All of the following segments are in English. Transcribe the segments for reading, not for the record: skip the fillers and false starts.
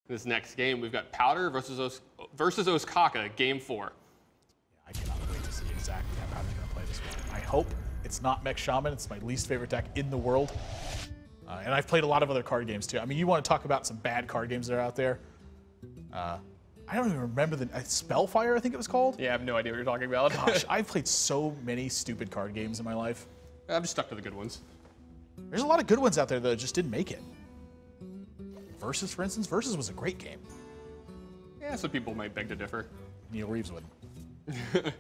This next game, we've got Powder versus Ostkaka, Game 4. I cannot wait to see exactly how Powder's going to play this one. I hope it's not Mech Shaman. It's my least favorite deck in the world. And I've played a lot of other card games, too. I mean, you want to talk about some bad card games that are out there. I don't even remember the Spellfire, I think it was called. Yeah, I have no idea what you're talking about. Gosh, I've played so many stupid card games in my life. I'm just stuck to the good ones. There's a lot of good ones out there that just didn't make it. Versus, for instance, Versus was a great game. Yeah, some people might beg to differ. Neil Reeves wouldn't.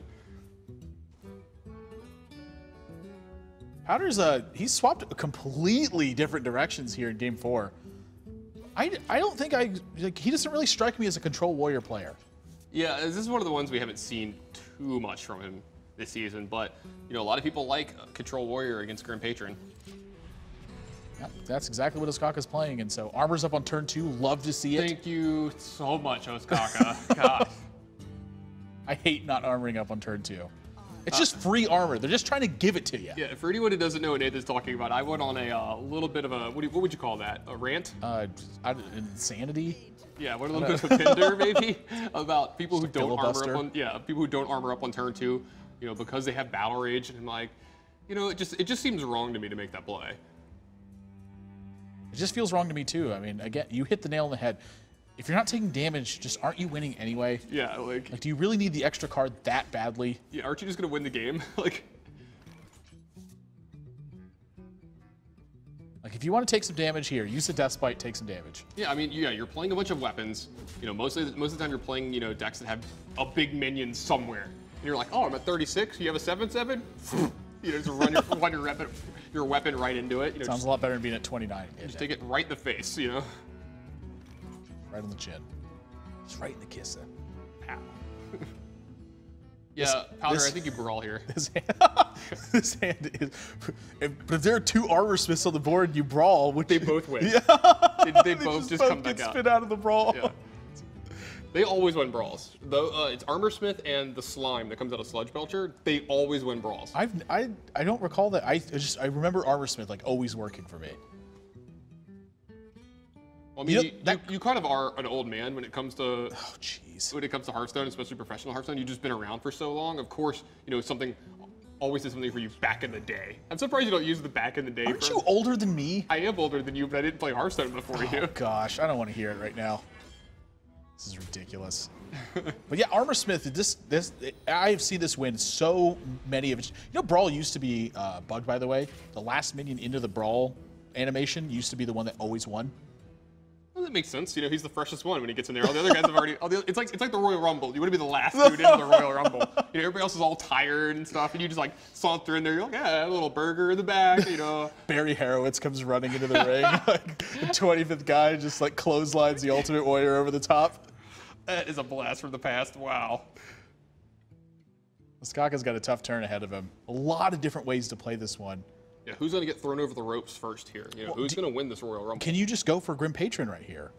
Powder's he's swapped completely different directions here in Game 4. I don't think he doesn't really strike me as a Control Warrior player. Yeah, this is one of the ones we haven't seen too much from him this season, but you know, a lot of people like Control Warrior against Grim Patron. Yep, that's exactly what Ostkaka's playing, and so armor's up on turn 2. Love to see it. Thank you so much, Ostkaka. God. I hate not armoring up on turn 2. It's just free armor. They're just trying to give it to you. Yeah, for anyone who doesn't know what Nathan's talking about, I went on a little bit of a, what would you call that? A rant? Insanity? Yeah, what a little bit of a bender maybe about people who don't armor up on, people who don't armor up on turn 2, you know, because they have battle rage, and I'm like, you know, it just seems wrong to me to make that play. It just feels wrong to me too. I mean, again, you hit the nail on the head. If you're not taking damage, just aren't you winning anyway? Yeah, like do you really need the extra card that badly? Yeah, aren't you just gonna win the game? like if you want to take some damage here, use the Death Spite, take some damage. Yeah, I mean, yeah, you're playing a bunch of weapons. You know, most of the time you're playing, you know, decks that have a big minion somewhere. And you're like, oh, I'm at 36. You have a 7/7. You know, just run your weapon right into it. You know, sounds a lot better than being at 29. Just take it right in the face, you know. Right on the chin. Just right in the kisser. Ow. Yeah, Powder, I think you brawl here. This hand is. But if there are 2 armor smiths on the board, you brawl. Which they both win. Yeah. They both just come back out. Spit out of the brawl. Yeah. They always win brawls. Though it's Armor Smith and the slime that comes out of Sludge Belcher. They always win brawls. I don't recall that. I remember Armor Smith like always working for me. Well, I mean, you kind of are an old man when it comes to when it comes to Hearthstone, especially professional Hearthstone. You've just been around for so long. Of course, you know something always did something for you back in the day. I'm surprised you don't use the back in the day. Aren't you older than me? I am older than you, but I didn't play Hearthstone before you. Oh gosh, I don't want to hear it right now. This is ridiculous. But yeah, Armor Smith, I've seen this win so many of it. You know, Brawl used to be bugged, by the way. The last minion into the Brawl animation used to be the one that always won. Well, that makes sense. You know, he's the freshest one when he gets in there. All the other guys have already. It's like the Royal Rumble. You want to be the last dude into the Royal Rumble. You know, everybody else is all tired and stuff, and you just like saunter in there. You're like, yeah, a little burger in the back. You know. Barry Harowitz comes running into the ring. Like the 25th guy just like clotheslines the Ultimate Warrior over the top. That is a blast from the past. Wow. Ostkaka's got a tough turn ahead of him. A lot of different ways to play this one. Yeah, who's going to get thrown over the ropes first here? You know, who's going to win this Royal Rumble? Can you just go for Grim Patron right here?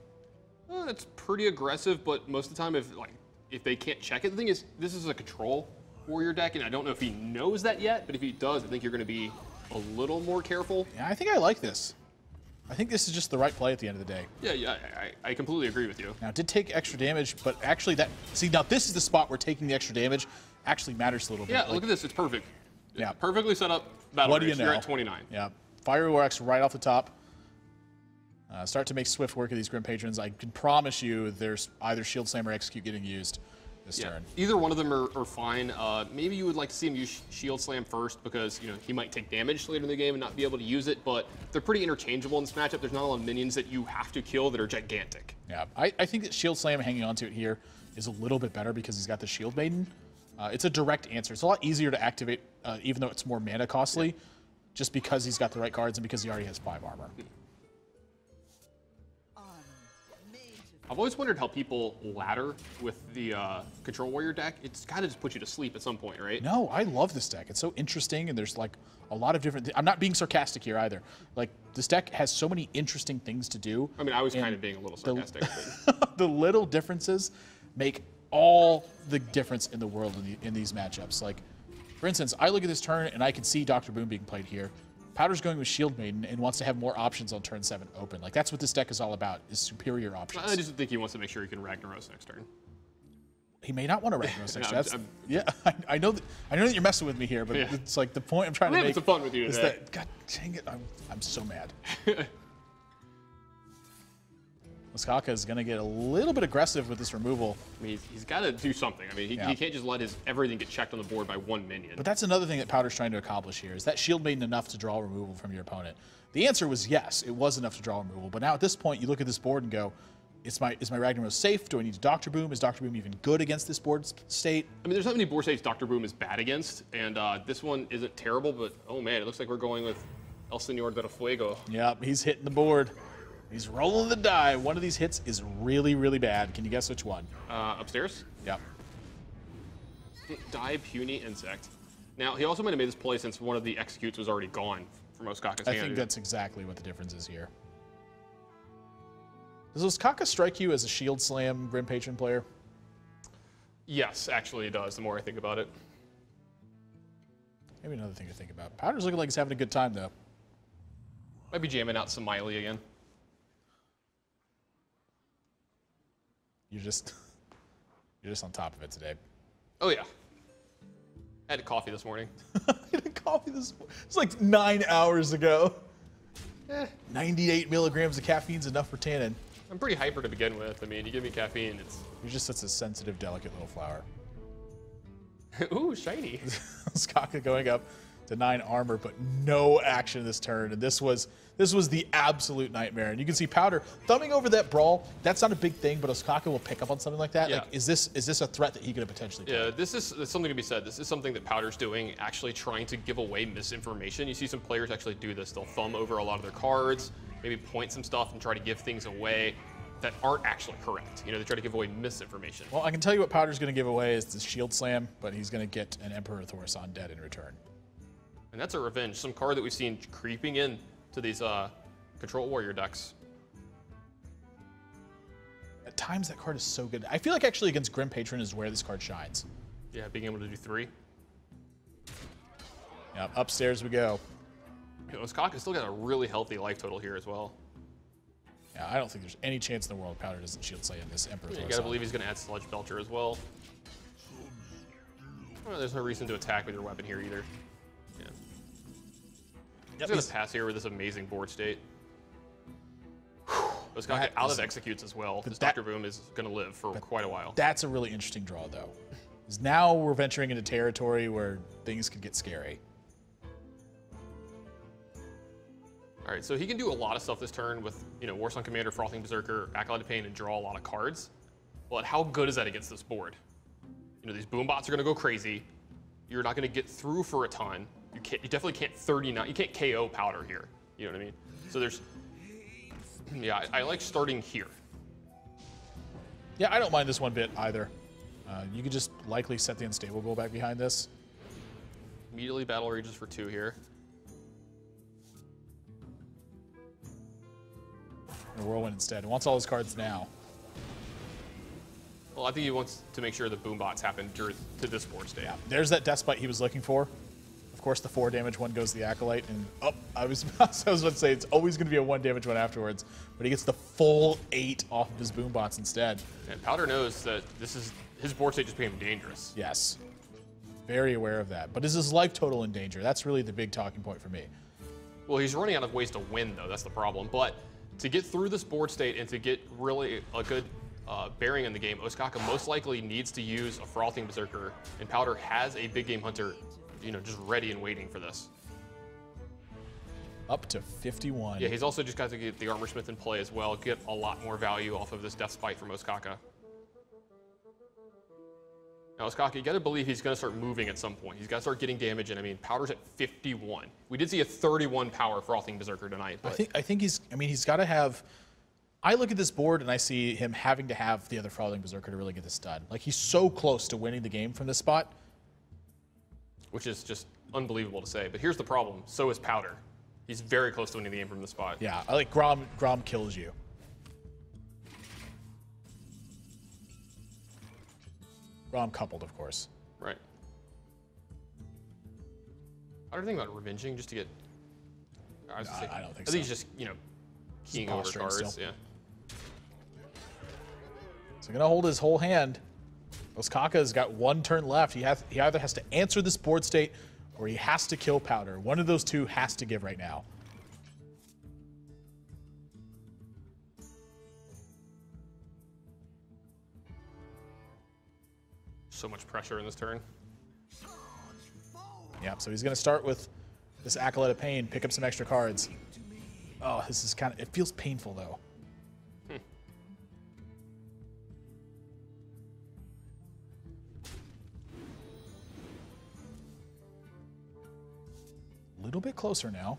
It's pretty aggressive, but most of the time, if they can't check it, the thing is, this is a Control Warrior deck, and I don't know if he knows that yet, but if he does, I think you're going to be a little more careful. Yeah, I think I like this. I think this is just the right play at the end of the day. Yeah, I completely agree with you. Now, it did take extra damage, but actually now this is the spot where taking the extra damage actually matters a little bit. Yeah, look at this. It's perfect. Yeah. Perfectly set up battle What do you know? You're at 29. Yeah. Fireworks right off the top. Start to make swift work of these Grim Patrons. I can promise you there's either Shield Slam or Execute getting used this turn. Either one of them are fine. Maybe you would like to see him use Shield Slam first because, you know, he might take damage later in the game and not be able to use it, but they're pretty interchangeable in this matchup. There's not a lot of minions that you have to kill that are gigantic. Yeah, I think that Shield Slam hanging on to it here is a little bit better because he's got the Shield Maiden. It's a direct answer. It's a lot easier to activate, even though it's more mana costly, just because he's got the right cards and because he already has 5 armor. I've always wondered how people ladder with the Control Warrior deck. It's got to just put you to sleep at some point, right? No, I love this deck. It's so interesting, and there's like a lot of different. I'm not being sarcastic here either. Like this deck has so many interesting things to do. I mean, I was kind of being a little sarcastic. The little differences make all the difference in the world in these matchups. Like, for instance, I look at this turn and I can see Dr. Boom being played here. Powder's going with Shield Maiden and wants to have more options on turn 7 open. Like, that's what this deck is all about, is superior options. I just think he wants to make sure he can Ragnaros next turn. He may not want to Ragnaros next No, turn. Yeah, I know that you're messing with me here, but it's like the point I'm trying to make. Some fun with you is today. that, God dang it, I'm so mad. Ostkaka is going to get a little bit aggressive with this removal. I mean, he's got to do something. I mean, he can't just let everything get checked on the board by one minion. But that's another thing that Powder's trying to accomplish here. Is that Shield Maiden enough to draw removal from your opponent? The answer was yes, it was enough to draw removal. But now at this point, you look at this board and go, is my Ragnaros safe? Do I need to Dr. Boom? Is Dr. Boom even good against this board state? I mean, there's not many board states Dr. Boom is bad against, and this one isn't terrible, but oh man, it looks like we're going with El Señor de Fuego. Yep, he's hitting the board. He's rolling the die. One of these hits is really, really bad. Can you guess which one? Upstairs? Yep. Die Puny Insect. Now, he also might have made this play since one of the executes was already gone from Ostkaka's hand. I think that's exactly what the difference is here. Does Ostkaka strike you as a Shield Slam Grim Patron player? Yes, actually it does, the more I think about it. Maybe another thing to think about. Powder's looking like he's having a good time, though. Might be jamming out some Miley again. You're just on top of it today. Oh, yeah. I had coffee this morning. I had coffee this morning. It's like 9 hours ago. 98 milligrams of caffeine's enough for tannin. I'm pretty hyper to begin with. I mean, you give me caffeine, it's... You're just such a sensitive, delicate little flower. Ooh, shiny. Ostkaka going up to 9 armor, but no action this turn. And this was the absolute nightmare. And you can see Powder thumbing over that brawl. That's not a big thing, but Ostkaka will pick up on something like that. Yeah. Like, is this a threat that he could have potentially played? Yeah, there's something to be said. This is something that Powder's doing, actually trying to give away misinformation. You see some players actually do this. They'll thumb over a lot of their cards, maybe point some stuff and try to give things away that aren't actually correct. You know, they try to give away misinformation. Well, I can tell you what Powder's going to give away is the Shield Slam, but he's going to get an Emperor Thorus undead in return. And that's a revenge. Some card that we've seen creeping in to these Control Warrior decks. At times, that card is so good. I feel like actually against Grim Patron is where this card shines. Yeah, being able to do 3. Yeah, upstairs we go. You know, Ostkaka's still got a really healthy life total here as well. Yeah, I don't think there's any chance in the world Powder doesn't Shield Slam this Emperor Thorus. You gotta believe he's gonna add Sludge Belcher as well. Well, there's no reason to attack with your weapon here either. Yeah. Yep, He's gonna pass here with this amazing board state. Ostkaka out of executes as well. This Dr. Boom is gonna live for quite a while. That's a really interesting draw, though. Because now we're venturing into territory where things could get scary. All right, so he can do a lot of stuff this turn with, you know, Warsong Commander, Frothing Berserker, Acolyte of Pain, and draw a lot of cards. But how good is that against this board? You know, these boom bots are going to go crazy. You're not going to get through for a ton. You definitely can't 39. You can't KO Powder here. You know what I mean? So there's, yeah, I like starting here. Yeah, I don't mind this one bit either. You could just likely set the Unstable Goal back behind this. Immediately Battle Rages for 2 here. And Whirlwind instead. He wants all his cards now. Well, I think he wants to make sure the boom bots happen to this board state. Yeah, there's that Despite he was looking for. Of course, the 4 damage one goes to the Acolyte, and I was about to say it's always going to be a 1 damage one afterwards, but he gets the full 8 off of his boom bots instead. And Powder knows that his board state just became dangerous. Yes, very aware of that. But is his life total in danger? That's really the big talking point for me. Well, he's running out of ways to win, though. That's the problem. But to get through this board state and to get really a good bearing in the game, Ostkaka most likely needs to use a Frothing Berserker, and Powder has a big game hunter, you know, just ready and waiting for this. Up to 51. Yeah, he's also just got to get the Armor Smith in play as well, get a lot more value off of this Death Spite from Ostkaka. Now, Ostkaka, you got to believe he's going to start moving at some point. He's got to start getting damage, and I mean, Powder's at 51. We did see a 31 power Frothing Berserker tonight. But I think he's got to have. I look at this board and I see him having to have the other Frothing Berserker to really get this done. Like, he's so close to winning the game from this spot. Which is just unbelievable to say. But here's the problem. So is Powder. He's very close to winning the game from this spot. Yeah, I like Grom kills you. Grom coupled, of course. Right. I don't think about revenging just to get I was No, gonna say, I don't think I think so. he's just, keying over posturing cards. still. Yeah. So gonna hold his whole hand. Ostkaka's got one turn left. He either has to answer this board state or he has to kill Powder. One of those two has to give right now. So much pressure in this turn. Yeah, so he's gonna start with this Acolyte of Pain, pick up some extra cards. Oh, this is it feels painful though. A little bit closer now.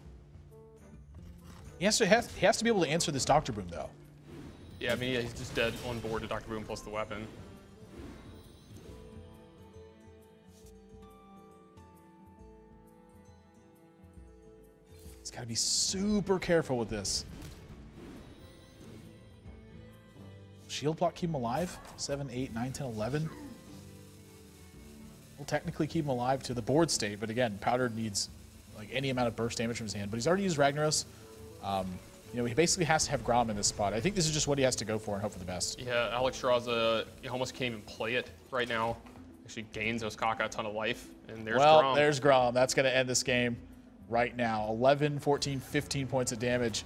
He has to be able to answer this Dr. Boom though. Yeah, I mean, yeah, he's just dead on board to Dr. Boom plus the weapon. He's got to be super careful with this. Shield block keep him alive. 7, 8, 9, 10, 11. We'll technically keep him alive to the board state, but again, Powder needs like any amount of burst damage from his hand. But he's already used Ragnaros. He basically has to have Grom in this spot. I think this is just what he has to go for and hope for the best. Yeah, Alex Straza almost can't even play it right now. Actually gains Ostkaka a ton of life, and there's Grom. There's Grom. That's going to end this game right now. 11, 14, 15 points of damage.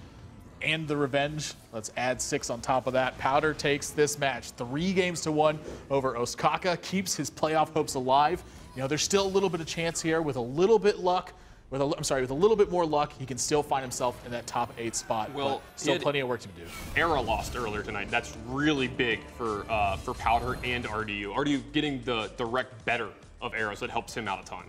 And the revenge. Let's add 6 on top of that. Powder takes this match 3-1 over Ostkaka, keeps his playoff hopes alive. There's still a little bit of chance here with a little bit luck. With a little bit more luck, he can still find himself in that top 8 spot. Well, but still plenty of work to do. Era lost earlier tonight. That's really big for Powder and RDU. RDU getting the rec better of Era, so it helps him out a ton.